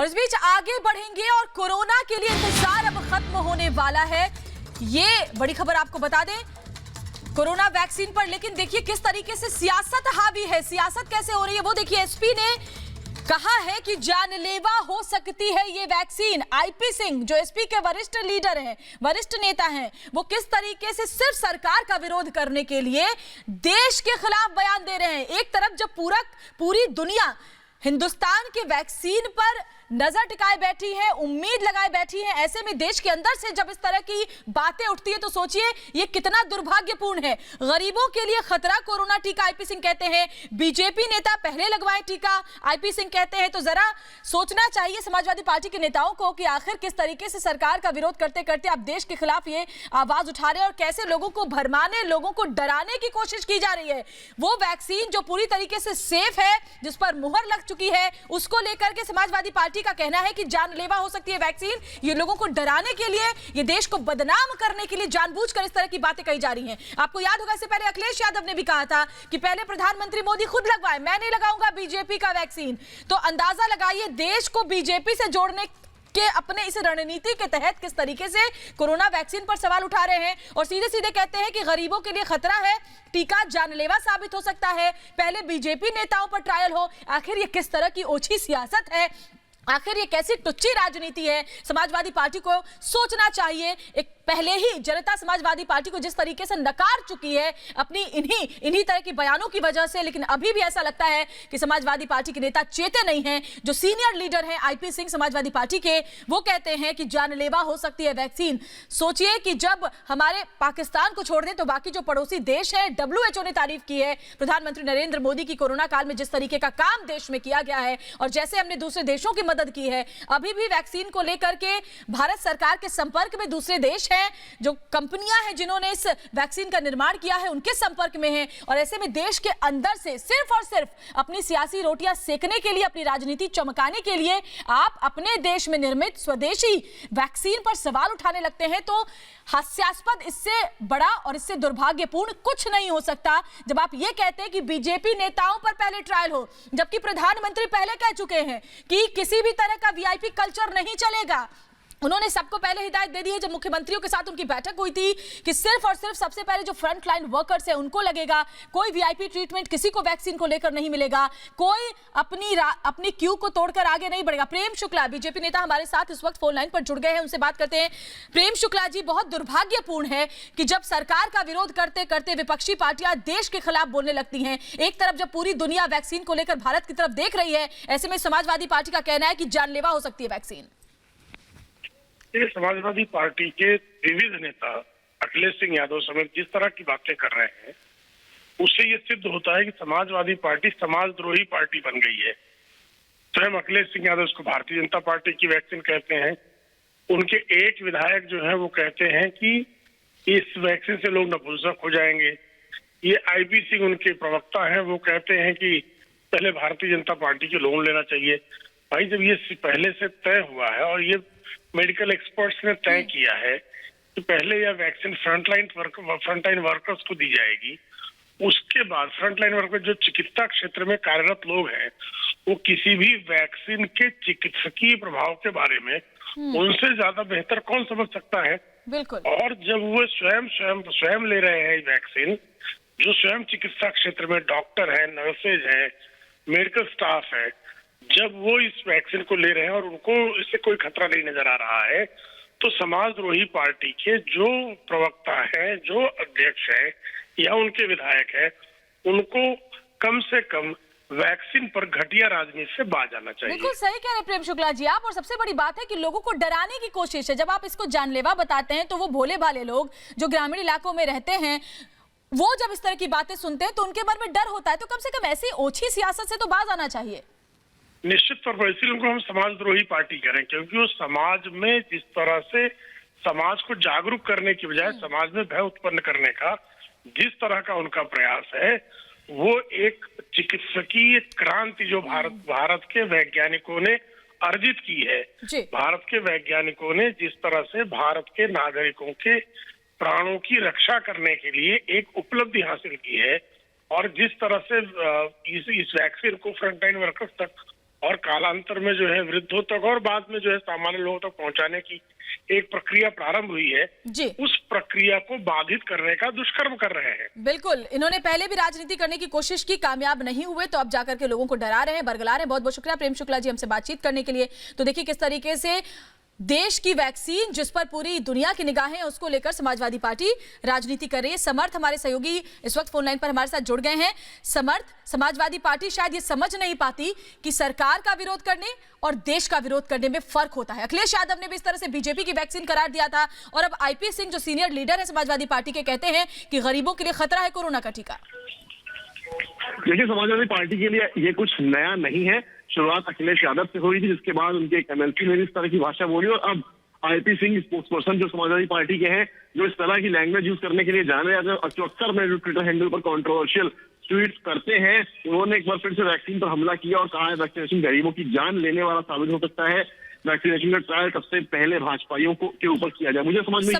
और इस बीच आगे बढ़ेंगे और कोरोना के लिए इंतजार अब खत्म होने वाला है। ये बड़ी खबर आपको बता दें कोरोना वैक्सीन पर, लेकिन देखिए किस तरीके से सियासत हावी है। सियासत कैसे हो रही है वो देखिए। एसपी ने कहा है कि जानलेवा हो सकती है ये वैक्सीन। आईपी सिंह जो एसपी के वरिष्ठ लीडर हैं, वरिष्ठ नेता हैं, वो किस तरीके से सिर्फ सरकार का विरोध करने के लिए देश के खिलाफ बयान दे रहे हैं। एक तरफ जब पूरी दुनिया हिंदुस्तान के वैक्सीन पर नजर टिकाए बैठी है, उम्मीद लगाए बैठी है, ऐसे में देश के अंदर से जब इस तरह की बातें उठती है तो सोचिए ये कितना दुर्भाग्यपूर्ण है। गरीबों के लिए खतरा कोरोना टीका, आईपी सिंह कहते हैं। बीजेपी नेता पहले लगवाए टीका, आईपी सिंह कहते हैं। तो जरा सोचना चाहिए समाजवादी पार्टी के नेताओं को कि आखिर किस तरीके से सरकार का विरोध करते करते आप देश के खिलाफ ये आवाज उठा रहे हैं और कैसे लोगों को भरमाने, लोगों को डराने की कोशिश की जा रही है। वो वैक्सीन जो पूरी तरीके से सेफ है, जिस पर मुहर लग चुकी है, उसको लेकर के समाजवादी पार्टी का कहना है कि जानलेवा हो सकती है वैक्सीन। ये लोगों को डराने के लिए, ये देश को बदनाम करने के लिए जानबूझकर इस तरह की बातें कही जा रही हैं। आपको याद होगा इससे पहले अखिलेश यादव ने भी कहा था कि पहले प्रधानमंत्री मोदी खुद लगवाए, मैं नहीं लगाऊंगा बीजेपी का वैक्सीन। तो अंदाजा लगाइए देश को बीजेपी से जोड़ने के अपने इस रणनीति के तहत किस तरीके से कोरोना वैक्सीन पर सवाल उठा रहे हैं और सीधे सीधे कहते हैं कि गरीबों के लिए खतरा है, टीका जानलेवा साबित हो सकता है, पहले बीजेपी नेताओं पर ट्रायल हो। आखिर ये किस तरह की ओछी सियासत है, आखिर ये कैसी टुच्ची राजनीति है। समाजवादी पार्टी को सोचना चाहिए। एक पहले ही जनता समाजवादी पार्टी को जिस तरीके से नकार चुकी है अपनी इन्हीं तरह की बयानों की वजह से, लेकिन अभी भी ऐसा लगता है कि समाजवादी पार्टी के नेता चेते नहीं हैं। जो सीनियर लीडर हैं आईपी सिंह समाजवादी पार्टी के, वो कहते हैं कि जानलेवा हो सकती है वैक्सीन। सोचिए कि जब हमारे पाकिस्तान को छोड़ दें तो बाकी जो पड़ोसी देश है, WHO ने तारीफ की है प्रधानमंत्री नरेंद्र मोदी की कोरोना काल में जिस तरीके का काम देश में किया गया है और जैसे हमने दूसरे देशों की मदद की है। अभी भी वैक्सीन को लेकर के भारत सरकार के संपर्क में दूसरे देश हैं, जो कंपनियां हैं जिन्होंने इस वैक्सीन का निर्माण किया है उनके संपर्क में हैं। और ऐसे में देश के अंदर से सिर्फ और सिर्फ अपनी सियासी रोटियां सेकने के लिए, अपनी राजनीति चमकाने के लिए आप अपने देश में निर्मित स्वदेशी वैक्सीन पर सवाल उठाने लगते हैं तो हास्यास्पद, इससे बड़ा और इससे दुर्भाग्यपूर्ण कुछ नहीं हो सकता जब आप ये कहते हैं कि बीजेपी नेताओं पर पहले ट्रायल हो, जबकि प्रधानमंत्री पहले कह चुके हैं कि किसी भी तरह का वीआईपी कल्चर नहीं चलेगा। उन्होंने सबको पहले हिदायत दे दी है जब मुख्यमंत्रियों के साथ उनकी बैठक हुई थी कि सिर्फ और सिर्फ सबसे पहले जो फ्रंट लाइन वर्कर्स है उनको लगेगा, कोई वीआईपी ट्रीटमेंट किसी को वैक्सीन को लेकर नहीं मिलेगा, कोई अपनी क्यू को तोड़कर आगे नहीं बढ़ेगा। प्रेम शुक्ला बीजेपी नेता हमारे साथ इस वक्त फोन लाइन पर जुड़ गए हैं, उनसे बात करते हैं। प्रेम शुक्ला जी, बहुत दुर्भाग्यपूर्ण है कि जब सरकार का विरोध करते करते विपक्षी पार्टियां देश के खिलाफ बोलने लगती हैं, एक तरफ जब पूरी दुनिया वैक्सीन को लेकर भारत की तरफ देख रही है, ऐसे में समाजवादी पार्टी का कहना है कि जानलेवा हो सकती है वैक्सीन। समाजवादी पार्टी के विविध नेता अखिलेश सिंह यादव समेत जिस तरह की बातें कर रहे हैं उससे ये सिद्ध होता है कि समाजवादी पार्टी समाजद्रोही पार्टी बन गई है। स्वयं अखिलेश सिंह यादव इसको भारतीय जनता पार्टी की वैक्सीन कहते हैं। उनके एक विधायक जो है वो कहते हैं कि इस वैक्सीन से लोग नपुंसक हो जाएंगे। ये आईपी सिंह उनके प्रवक्ता हैं, वो कहते हैं कि पहले भारतीय जनता पार्टी के लोन लेना चाहिए। भाई जब ये पहले से तय हुआ है और ये मेडिकल एक्सपर्ट्स ने तय किया है कि पहले यह वैक्सीन फ्रंटलाइन वर्कर्स को दी जाएगी, उसके बाद फ्रंटलाइन वर्कर जो चिकित्सा क्षेत्र में कार्यरत लोग हैं वो किसी भी वैक्सीन के चिकित्सकीय प्रभाव के बारे में उनसे ज्यादा बेहतर कौन समझ सकता है। बिल्कुल। और जब वो स्वयं ले रहे हैं वैक्सीन, जो स्वयं चिकित्सा क्षेत्र में डॉक्टर है, नर्सेज है, मेडिकल स्टाफ है, जब वो इस वैक्सीन को ले रहे हैं और उनको इससे कोई खतरा नहीं नजर आ रहा है, तो समाजद्रोही पार्टी के जो प्रवक्ता है, जो अध्यक्ष है या उनके विधायक है, उनको कम से कम वैक्सीन पर घटिया राजनीति से बाज आना चाहिए। बिल्कुल सही कह रहे हैं प्रेम शुक्ला जी आप। और सबसे बड़ी बात है कि लोगों को डराने की कोशिश है। जब आप इसको जानलेवा बताते हैं तो वो भोले भाले लोग जो ग्रामीण इलाकों में रहते हैं, वो जब इस तरह की बातें सुनते हैं तो उनके मन में डर होता है। तो कम से कम ऐसी ओछी सियासत से तो बाज आना चाहिए। निश्चित तौर पर इसीलिए उनको हम समाजद्रोही पार्टी करें, क्योंकि वो समाज में जिस तरह से समाज को जागरूक करने की बजाय समाज में भय उत्पन्न करने का जिस तरह का उनका प्रयास है, वो एक चिकित्सकीय क्रांति जो भारत के वैज्ञानिकों ने अर्जित की है। भारत के वैज्ञानिकों ने जिस तरह से भारत के नागरिकों के प्राणों की रक्षा करने के लिए एक उपलब्धि हासिल की है और जिस तरह से इस वैक्सीन को फ्रंटलाइन वर्कर्स तक और कालांतर में जो है वृद्धों तक और बाद में जो है सामान्य लोगों तक पहुंचाने की एक प्रक्रिया प्रारंभ हुई है, जी उस प्रक्रिया को बाधित करने का दुष्कर्म कर रहे हैं। बिल्कुल, इन्होंने पहले भी राजनीति करने की कोशिश की, कामयाब नहीं हुए, तो अब जाकर के लोगों को डरा रहे हैं, बरगला रहे हैं। बहुत बहुत शुक्रिया प्रेम शुक्ला जी हमसे बातचीत करने के लिए। तो देखिए किस तरीके से देश की वैक्सीन जिस पर पूरी दुनिया की निगाहें हैं उसको लेकर समाजवादी पार्टी राजनीति कर रही है। समर्थ हमारे सहयोगी इस वक्त फोन लाइन पर हमारे साथ जुड़ गए हैं। समर्थ, समाजवादी पार्टी शायद ये समझ नहीं पाती कि सरकार का विरोध करने और देश का विरोध करने में फर्क होता है। अखिलेश यादव ने भी इस तरह से बीजेपी की वैक्सीन करार दिया था और अब आईपी सिंह जो सीनियर लीडर है समाजवादी पार्टी के कहते हैं कि गरीबों के लिए खतरा है कोरोना का टीका। देखिए, समाजवादी पार्टी के लिए ये कुछ नया नहीं है। शुरुआत अखिलेश यादव से हुई थी, जिसके बाद उनके एक एमएलसी ने इस तरह की भाषा बोली और अब आईपी सिंह स्पोक्स पर्सन जो समाजवादी पार्टी के हैं, जो इस तरह की लैंग्वेज यूज करने के लिए जाने जाते हैं, जो अक्सर में जो ट्विटर हैंडल पर कंट्रोवर्शियल ट्वीट करते हैं, उन्होंने एक बार फिर से वैक्सीन पर हमला किया और कहा है वैक्सीनेशन गरीबों की जान लेने वाला साबित हो सकता है। वैक्सीनेशन का ट्रायल सबसे पहले भाजपाइयों के ऊपर किया जाए। मुझे समझ में